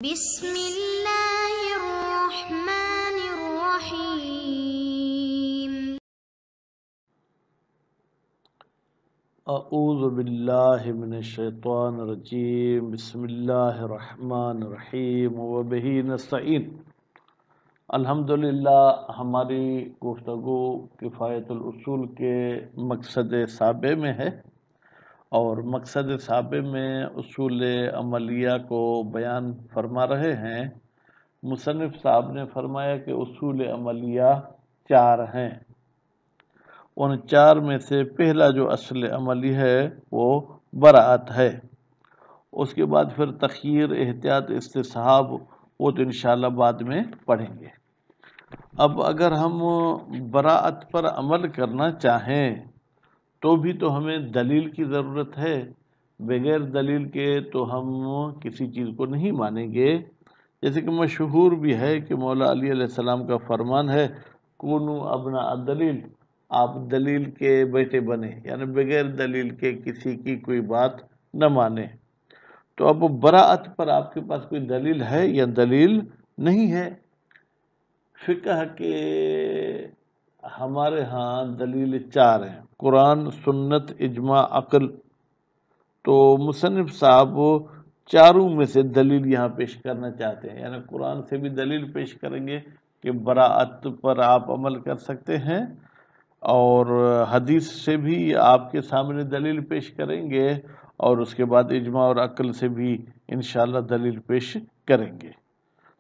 بسم اللہ الرحمن الرحیم۔ اعوذ باللہ من الشیطان الرجیم، بسم اللہ الرحمن الرحیم وبہ نستعین۔ الحمدللہ ہماری گفتگو کفایت الاصول کے مقصد سابع میں ہے، اور مقصد سابع میں اصول عملیہ کو بیان فرما رہے ہیں۔ مصنف صاحب نے فرمایا کہ اصول عملیہ 4 ہیں۔ ان 4 میں سے پہلا جو اصل عملی ہے وہ براءت ہے، اس کے بعد پھر تخییر، احتیاط، استصحاب، وہ تو انشاءاللہ بعد میں پڑھیں گے۔ اب اگر ہم براءت پر عمل کرنا چاہیں تو بھی تو ہمیں دلیل کی ضرورت ہے، بغیر دلیل کے تو ہم کسی چیز کو نہیں مانیں گے۔ جیسے کہ مشہور بھی ہے کہ مولا علی علیہ السلام کا فرمان ہے، کونو ابناء الدلیل، آپ دلیل کے بیٹے بنے، یعنی بغیر دلیل کے کسی کی کوئی بات نہ مانے۔ تو اب براءت پر آپ کے پاس کوئی دلیل ہے یا دلیل نہیں ہے؟ فقہ کے ہمارے ہاں دلیل 4 ہیں، قرآن، سنت، اجماع، عقل۔ تو مصنف صاحب چاروں میں سے دلیل یہاں پیش کرنا چاہتے ہیں، یعنی قرآن سے بھی دلیل پیش کریں گے کہ براءت پر آپ عمل کر سکتے ہیں، اور حدیث سے بھی آپ کے سامنے دلیل پیش کریں گے، اور اس کے بعد اجماع اور عقل سے بھی انشاءاللہ دلیل پیش کریں گے۔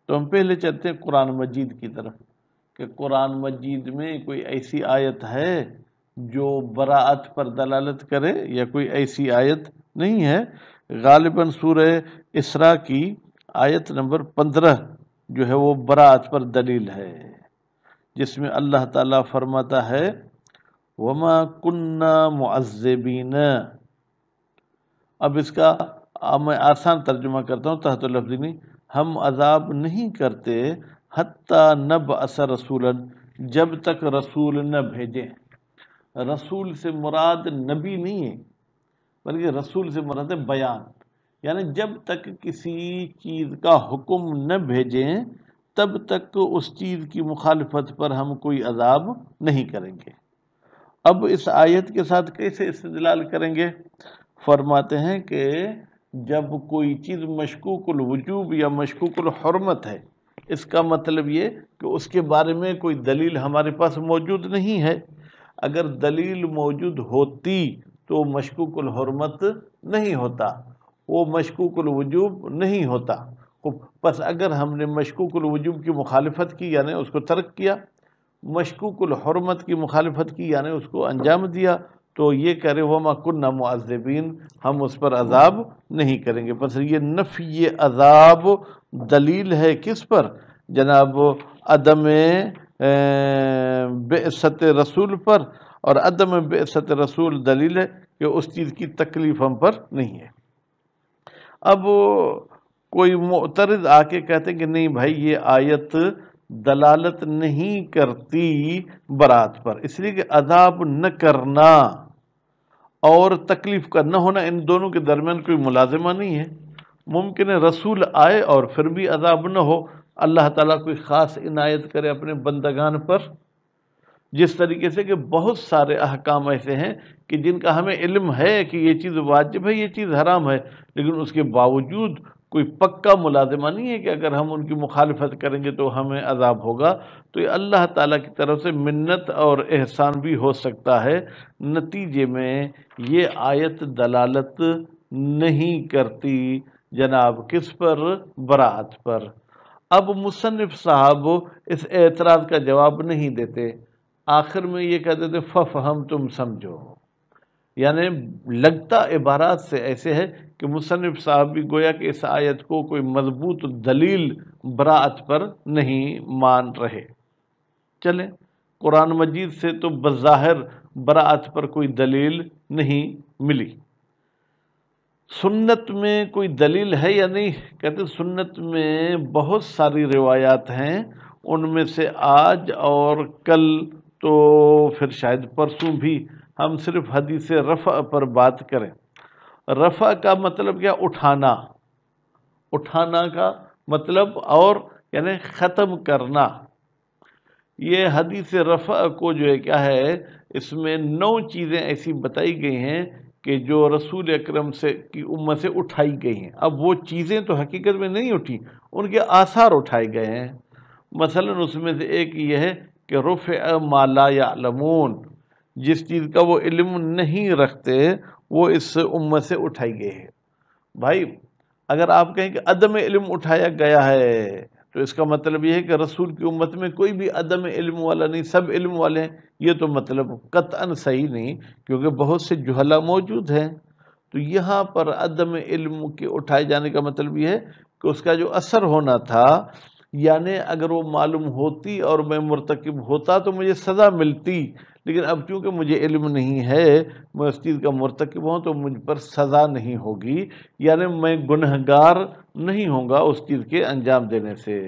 تو ہم پہلے چلتے ہیں قرآن مجید کی طرف، کہ قرآن مجید میں کوئی ایسی آیت ہے جو براءت پر دلالت کرے، یا کوئی ایسی آیت نہیں ہے۔ غالباً سورہ اسراء کی آیت نمبر 15 جو ہے وہ براءت پر دلیل ہے، جس میں اللہ تعالیٰ فرماتا ہے وَمَا كُنَّا مُعَذِّبِينَ۔ اب اس کا میں آسان ترجمہ کرتا ہوں، تحت لفظی نہیں، ہم عذاب نہیں کرتے حتیٰ نبعث رسولا، جب تک رسول نہ بھیجیں۔ رسول سے مراد نبی نہیں ہے، بلکہ رسول سے مراد ہے بیان، یعنی جب تک کسی چیز کا حکم نہ بھیجیں تب تک اس چیز کی مخالفت پر ہم کوئی عذاب نہیں کریں گے۔ اب اس آیت کے ساتھ کیسے استدلال کریں گے؟ فرماتے ہیں کہ جب کوئی چیز مشکوک الوجوب یا مشکوک الحرمت ہے، اس کا مطلب یہ کہ اس کے بارے میں کوئی دلیل ہمارے پاس موجود نہیں ہے۔ اگر دلیل موجود ہوتی تو مشکوک الحرمت نہیں ہوتا، وہ مشکوک الوجوب نہیں ہوتا۔ پس اگر ہم نے مشکوک الوجوب کی مخالفت کی، یعنی اس کو ترک کیا، مشکوک الحرمت کی مخالفت کی، یعنی اس کو انجام دیا، تو یہ کرے وَمَا كُنَّا مُعَذِّبِينَ، ہم اس پر عذاب نہیں کریں گے۔ بس یہ نفی عذاب دلیل ہے کس پر؟ جناب عدم بعثت رسول پر، اور عدم بعثت رسول دلیل ہے کہ اس چیز کی تکلیف ہم پر نہیں ہے۔ اب کوئی معترض آ کے کہتے ہیں کہ نہیں بھائی، یہ آیت دلالت نہیں کرتی براءت پر، اس لیے کہ عذاب نہ کرنا اور تکلیف کا نہ ہونا، ان دونوں کے درمیان کوئی ملازمہ نہیں ہے۔ ممکن ہے رسول آئے اور پھر بھی عذاب نہ ہو، اللہ تعالیٰ کوئی خاص عنایت کرے اپنے بندگان پر، جس طریقے سے کہ بہت سارے احکام ایسے ہیں کہ جن کا ہمیں علم ہے کہ یہ چیز واجب ہے، یہ چیز حرام ہے، لیکن اس کے باوجود کوئی پکا ملازمہ نہیں ہے کہ اگر ہم ان کی مخالفت کریں گے تو ہمیں عذاب ہوگا۔ تو یہ اللہ تعالیٰ کی طرف سے منت اور احسان بھی ہو سکتا ہے۔ نتیجے میں یہ آیت دلالت نہیں کرتی جناب کس پر؟ براءت پر۔ اب مصنف صاحب اس اعتراض کا جواب نہیں دیتے، آخر میں یہ کہہ دیتے فَفْہَم، تم سمجھو، یعنی لگتا عبارات سے ایسے ہے کہ مصنف صاحب بھی گویا کہ اس آیت کو کوئی مضبوط دلیل براءت پر نہیں مان رہے۔ چلیں، قرآن مجید سے تو بظاہر براءت پر کوئی دلیل نہیں ملی، سنت میں کوئی دلیل ہے یا نہیں؟ کہتے سنت میں بہت ساری روایات ہیں، ان میں سے آج اور کل تو پھر شاید پرسوں بھی ہم صرف حدیث رفع پر بات کریں۔ رفع کا مطلب کیا؟ اٹھانا۔ اٹھانا کا مطلب اور یعنی ختم کرنا. یہ حدیث رفع کو جو ہے کیا ہے، اس میں 9 چیزیں ایسی بتائی گئی ہیں کہ جو رسول اکرم سے کی امت سے اٹھائی گئی ہیں. اب وہ چیزیں تو حقیقت میں نہیں اٹھی، ان کے آثار اٹھائے گئے ہیں. مثلا اس میں سے ایک یہ ہے کہ رفع ما لا یعلمون، جس چیز کا وہ علم نہیں رکھتے وہ اس امت سے اٹھائی گئی ہے. بھائی اگر آپ کہیں کہ عدم علم اٹھایا گیا ہے تو اس کا مطلب یہ ہے کہ رسول کی امت میں کوئی بھی عدم علم والا نہیں، سب علم والے ہیں. یہ تو مطلب قطعاً صحیح نہیں، کیونکہ بہت سے جہلا موجود ہیں. تو یہاں پر عدم علم کے اٹھائے جانے کا مطلب یہ ہے کہ اس کا جو اثر ہونا تھا، یعنی اگر وہ معلوم ہوتی اور میں مرتکب ہوتا تو مجھے سزا ملتی، لیکن اب چونکہ مجھے علم نہیں ہے، میں اس چیز کا مرتکب ہوں تو مجھ پر سزا نہیں ہوگی، یعنی میں گنہگار نہیں ہوں گا اس چیز کے انجام دینے سے.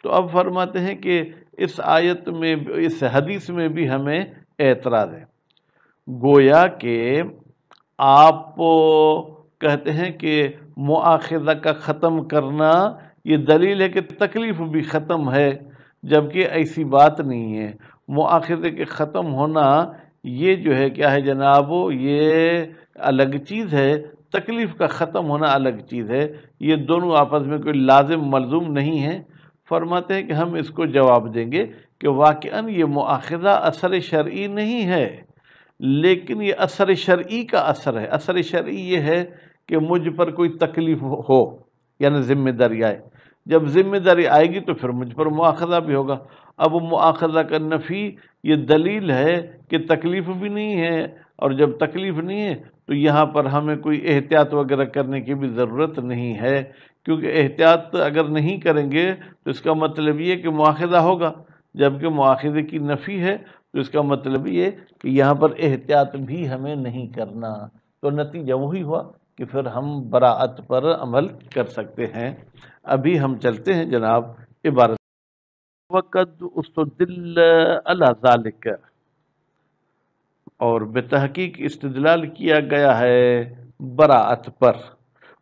تو اب فرماتے ہیں کہ اس آیت میں، اس حدیث میں بھی ہمیں اعتراض ہے. گویا کہ آپ کہتے ہیں کہ مؤاخذہ کا ختم کرنا یہ دلیل ہے کہ تکلیف بھی ختم ہے، جبکہ ایسی بات نہیں ہے. مؤاخذے کے ختم ہونا یہ جو ہے کیا ہے جناب، یہ الگ چیز ہے، تکلیف کا ختم ہونا الگ چیز ہے. یہ دونوں آپس میں کوئی لازم ملزوم نہیں ہے. فرماتے ہیں کہ ہم اس کو جواب دیں گے کہ واقعاً یہ مؤاخذہ اثر شرعی نہیں ہے، لیکن یہ اثر شرعی کا اثر ہے. اثر شرعی یہ ہے کہ مجھ پر کوئی تکلیف ہو، یعنی ذمہ داری آئے. جب ذمہ داری آئے گی تو پھر مجھ پر مؤاخذہ بھی ہوگا. اب مؤاخذہ کا نفی یہ دلیل ہے کہ تکلیف بھی نہیں ہے، اور جب تکلیف نہیں ہے تو یہاں پر ہمیں کوئی احتیاط وغیرہ کرنے کی بھی ضرورت نہیں ہے، کیونکہ احتیاط اگر نہیں کریں گے تو اس کا مطلب یہ کہ مؤاخذہ ہوگا، جبکہ مؤاخذے کی نفی ہے تو اس کا مطلب یہ کہ یہاں پر احتیاط بھی ہمیں نہیں کرنا. تو نتیجہ وہی ہوا کہ پھر ہم براءت پر عمل کر سکتے ہیں. ابھی ہم چلتے ہیں جناب عبارت. وقد استدل علی ذالک، اور بتحقیق استدلال کیا گیا ہے براءت پر.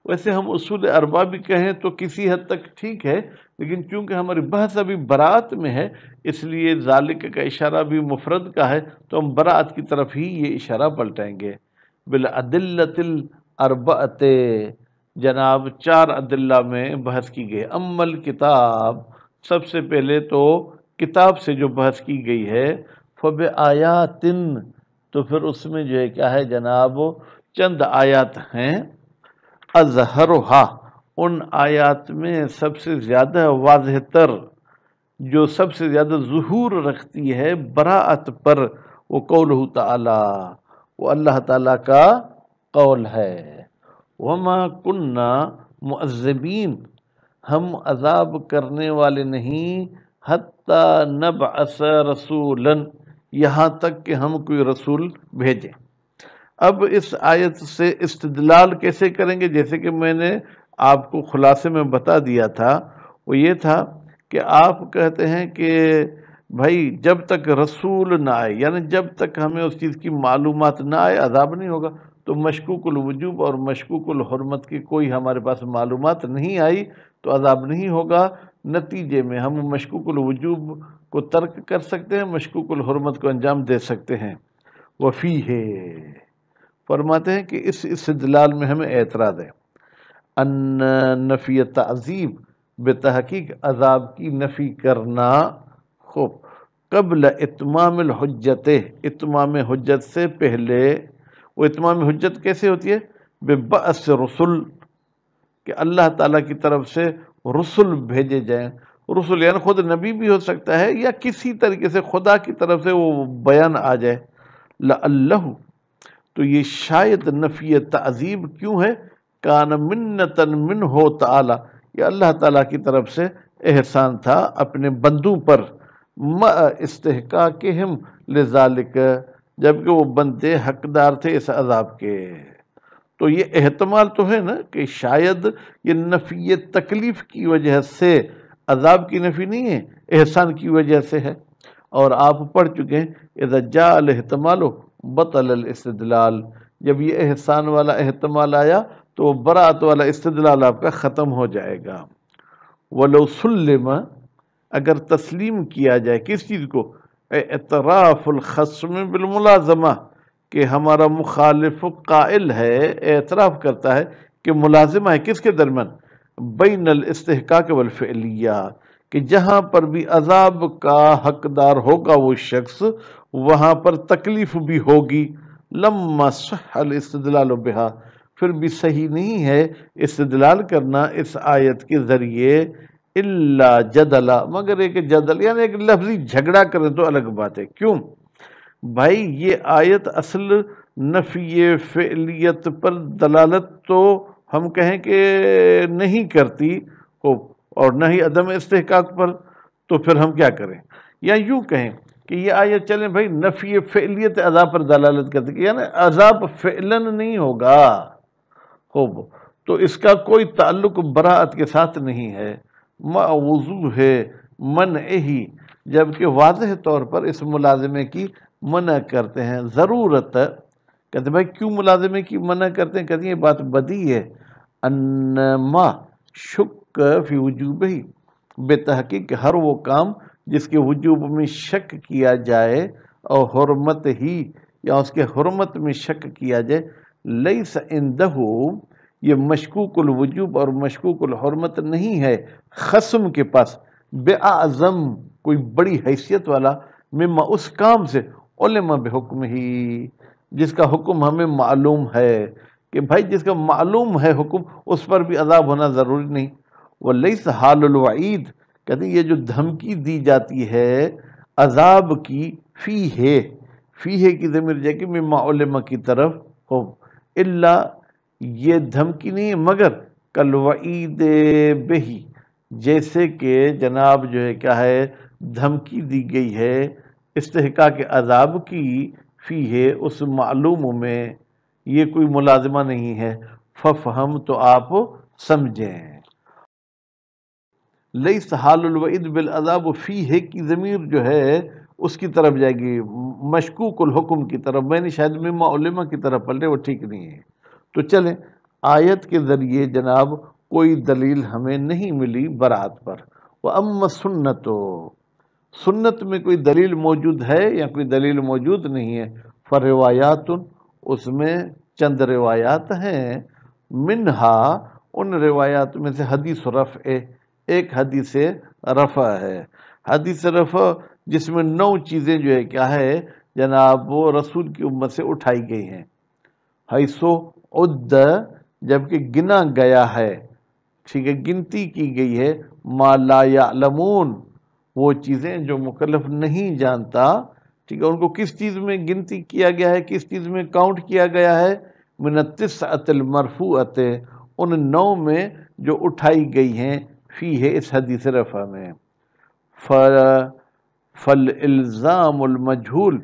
ویسے ہم اصول اربع بھی کہیں تو کسی حد تک ٹھیک ہے، لیکن چونکہ ہماری بحث ابھی براءت میں ہے اس لیے ذالک کا اشارہ بھی مفرد کا ہے، تو ہم براءت کی طرف ہی یہ اشارہ پلٹائیں گے. بالادلۃ الاربعۃ، جناب 4 ادلہ میں بحث کی گئی. اما الکتاب، سب سے پہلے تو کتاب سے جو بحث کی گئی ہے، فبآیات، تو پھر اس میں جو ہے کیا ہے جناب، چند آیات ہیں. اظہرھا، ان آیات میں سب سے زیادہ واضح تر، جو سب سے زیادہ ظہور رکھتی ہے براءت پر، وہ قولہ تعالی، وہ اللہ تعالیٰ کا قول ہے. وما کننا معذبین، ہم عذاب کرنے والے نہیں، حتی نبعث رسولا، یہاں تک کہ ہم کوئی رسول بھیجیں. اب اس آیت سے استدلال کیسے کریں گے؟ جیسے کہ میں نے آپ کو خلاصے میں بتا دیا تھا، وہ یہ تھا کہ آپ کہتے ہیں کہ بھائی جب تک رسول نہ آئے، یعنی جب تک ہمیں اس چیز کی معلومات نہ آئے عذاب نہیں ہوگا. تو مشکوک الوجوب اور مشکوک الحرمت کی کوئی ہمارے پاس معلومات نہیں آئی تو عذاب نہیں ہوگا. نتیجے میں ہم مشکوک الوجوب کو ترک کر سکتے ہیں، مشکوک الحرمت کو انجام دے سکتے ہیں. وفیہ، فرماتے ہیں کہ اس استدلال میں ہمیں اعتراض ہے. ان نفی تعذیب، بتحقیق عذاب کی نفی کرنا، خوب قبل اتمام الحجت، اتمام حجت سے پہلے. وہ اتمام حجت کیسے ہوتی ہے؟ ببعث رسل، کہ اللہ تعالیٰ کی طرف سے رسل بھیجے جائیں. رسل یعنی خود نبی بھی ہو سکتا ہے یا کسی طریقے سے خدا کی طرف سے وہ بیان آ جائے. لعلہ، تو یہ شاید نفی تعذیب کیوں ہے؟ کان منتن منہ تعالی، یہ اللہ تعالیٰ کی طرف سے احسان تھا اپنے بندوں پر. مع استحقاقہم لذالک، جبکہ وہ بندے حقدار تھے اس عذاب کے. تو یہ احتمال تو ہے نا کہ شاید یہ نفی تکلیف کی وجہ سے، عذاب کی نفی نہیں ہے، احسان کی وجہ سے ہے. اور آپ پڑھ چکے ہیں اذا جاء الاحتمال بطل الاستدلال، جب یہ احسان والا احتمال آیا تو براءت والا استدلال آپ کا ختم ہو جائے گا. ولو سلم، اگر تسلیم کیا جائے کس چیز کو؟ اعتراف الخصم بالملازمہ، کہ ہمارا مخالف قائل ہے، اعتراف کرتا ہے کہ ملازمہ ہے کس کے درمیان؟ بین الاستحقاق والفعلیہ، کہ جہاں پر بھی عذاب کا حقدار ہوگا وہ شخص، وہاں پر تکلیف بھی ہوگی۔ لما صح الاستدلال بہا، پھر بھی صحیح نہیں ہے استدلال کرنا اس آیت کے ذریعے، الا جدلا، مگر ایک جدل یعنی ایک لفظی جھگڑا کریں تو الگ بات ہے۔ کیوں بھائی؟ یہ آیت اصل نفی فعلیت پر دلالت تو ہم کہیں کہ نہیں کرتی ہو، اور نہ ہی عدم استحقاق پر، تو پھر ہم کیا کریں؟ یا یوں کہیں کہ یہ آیت چلیں بھائی نفی فعلیت عذاب پر دلالت کرتی ہے، یعنی عذاب فعلاً نہیں ہوگا، خوب، تو اس کا کوئی تعلق براءت کے ساتھ نہیں ہے، وضوح منعہ، جبکہ واضح طور پر اس ملازمے کی منع کرتے ہیں۔ ضرورت، کہتے ہیں بھائی کیوں ملازمے کی منع کرتے ہیں؟ کہتے ہیں یہ بات بدی ہے، انما شک فی وجوبہ، بے تحقیق ہر وہ کام جس کے وجوب میں شک کیا جائے، اور حرمت ہی، یا اس کے حرمت میں شک کیا جائے، لیس عندہ، یہ مشکوک الوجوب اور مشکوک الحرمت نہیں ہے خصم کے پاس، بے اعظم، کوئی بڑی حیثیت والا، مما، اس کام سے، علم بحکم ہی، جس کا حکم ہمیں معلوم ہے، کہ بھائی جس کا معلوم ہے حکم اس پر بھی عذاب ہونا ضروری نہیں۔ ولیس حال الوعید، کہتے ہیں یہ جو دھمکی دی جاتی ہے عذاب کی، فی ہے کی ضمیر جائے کہ مما علم کی طرف ہو، الا، یہ دھمکی نہیں ہے مگر کالوعید بہی، جیسے کہ جناب جو ہے کیا ہے دھمکی دی گئی ہے استحقاق عذاب کی، فی ہے اس معلوم میں، یہ کوئی ملازمہ نہیں ہے، ففہم، تو آپ سمجھیں۔ لیس حال الوعید بالعذاب، فی ہے کی ضمیر جو ہے اس کی طرف جائے گی، مشکوک الحکم کی طرف، میں نے شاید مما علمہ کی طرف پلٹے، وہ ٹھیک نہیں ہے۔ تو چلیں آیت کے ذریعے جناب کوئی دلیل ہمیں نہیں ملی برات پر۔ وَأَمَّا السُّنَّةُ، سنت میں کوئی دلیل موجود ہے یا کوئی دلیل موجود نہیں ہے؟ فروایات، اس میں چند روایات ہیں، منہا، ان روایات میں سے حدیث رفع، ایک حدیث رفع ہے، حدیث رفع جس میں 9 چیزیں جو ہے کیا ہے جناب وہ رسول کی امت سے اٹھائی گئی ہیں، حیثو عد، جبکہ گنا گیا ہے، ٹھیک ہے، گنتی کی گئی ہے، ما لا یعلمون، وہ چیزیں جو مکلف نہیں جانتا، ٹھیک ہے، ان کو کس چیز میں گنتی کیا گیا ہے، کس چیز میں کاؤنٹ کیا گیا ہے؟ من التسعۃ المرفوعۃ، ان 9 میں جو اٹھائی گئی ہیں، فی ہے اس حدیث رفع میں۔ فالالزام المجہول،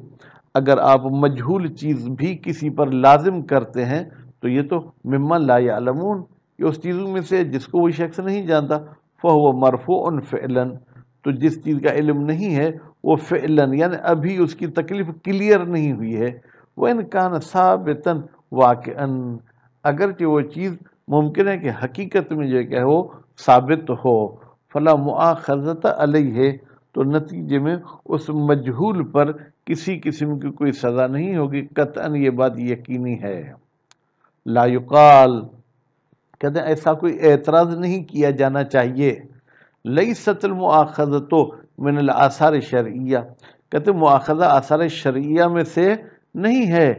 اگر آپ مجہول چیز بھی کسی پر لازم کرتے ہیں تو یہ تو مما لا یعلمون، یہ اس چیزوں میں سے جس کو وہ شخص نہیں جانتا، فہو مرفوع فعلا، تو جس چیز کا علم نہیں ہے وہ فعلا، یعنی ابھی اس کی تکلیف کلیئر نہیں ہوئی ہے، وَإِنْ كَانَ ثَابِتًا واقعاً، اگرچہ وہ چیز ممکن ہے کہ حقیقت میں جو کہ وہ ثابت ہو، فلا مؤاخذۃ علیہ، تو نتیجے میں اس مجہول پر کسی قسم کی کوئی سزا نہیں ہوگی، قطعاً یہ بات یقینی ہے۔ لا یقال، کہتے ہیں ایسا کوئی اعتراض نہیں کیا جانا چاہیے، لیست المؤاخذۃ من الآثار الشرعیہ، کہتے ہیں مؤاخذہ آثار شرعیہ میں سے نہیں ہے،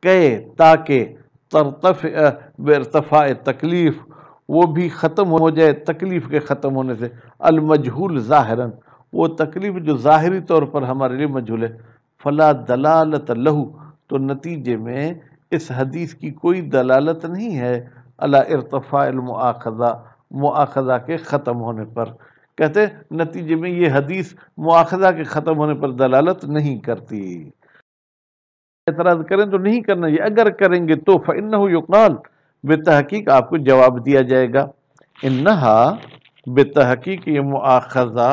کہ تاکہ ترتفع بارتفاع تکلیف، وہ بھی ختم ہو جائے تکلیف کے ختم ہونے سے، المجہول ظاہراً، وہ تکلیف جو ظاہری طور پر ہمارے لیے مجہول ہے، فلا دلالت لہ، تو نتیجے میں اس حدیث کی کوئی دلالت نہیں ہے علی ارتفاع المؤاخذہ، مؤاخذہ کے ختم ہونے پر، کہتے ہیں نتیجے میں یہ حدیث مؤاخذہ کے ختم ہونے پر دلالت نہیں کرتی۔ اعتراض کریں تو نہیں کرنا یہ، اگر کریں گے تو فإنہ یقال، بے تحقیق آپ کو جواب دیا جائے گا، انہا، بے تحقیق یہ مؤاخذہ،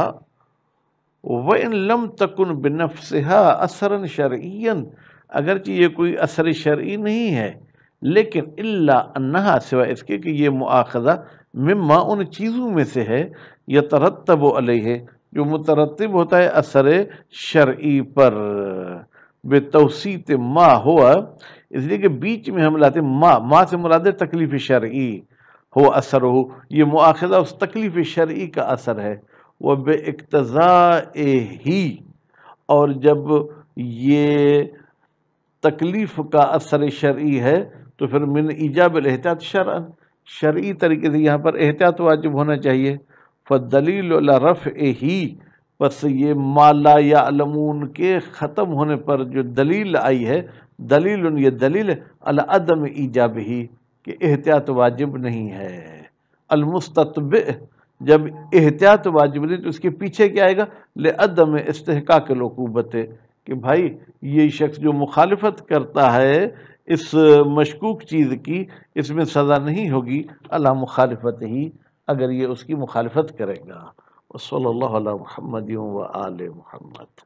وَإِن لَمْ تَكُنْ بِنَفْسِهَا أَثَرًا شَرْعِيًّا، اگرچہ یہ کوئی اثر شرعی نہیں ہے، لیکن الا انہا، سوائے اس کے کہ یہ مؤاخذہ مما ان چیزوں میں سے ہے یترتب علیہ جو مترتب ہوتا ہے اثر شرعی پر، بے توسیط ما ہوا، اس لیے کہ بیچ میں ہم لاتے ما سے مراد ہے تکلیف شرعی، ہو اثر ہو یہ مؤاخذہ اس تکلیف شرعی کا اثر ہے، وہ بے اقتضاء ہی، اور جب یہ تکلیف کا اثر شرعی ہے تو پھر من ایجاب الاحتیاط شرعا، شرعی طریقے سے یہاں پر احتیاط واجب ہونا چاہیے، فالدلیل علی رفعہ، پس یہ ما لا یعلمون کے ختم ہونے پر جو دلیل آئی ہے، دلیل یہ دلیل ہے علی عدم ایجابہ کہ احتیاط واجب نہیں ہے، المستتبع جب احتیاط واجب نہیں تو اس کے پیچھے کیا آئے گا، لعدم استحقاق العقوبت، کہ بھائی یہ شخص جو مخالفت کرتا ہے اس مشکوک چیز کی، اس میں سزا نہیں ہوگی علی مخالفت ہی، اگر یہ اس کی مخالفت کرے گا۔ وصلی اللہ علی محمد و آل محمد۔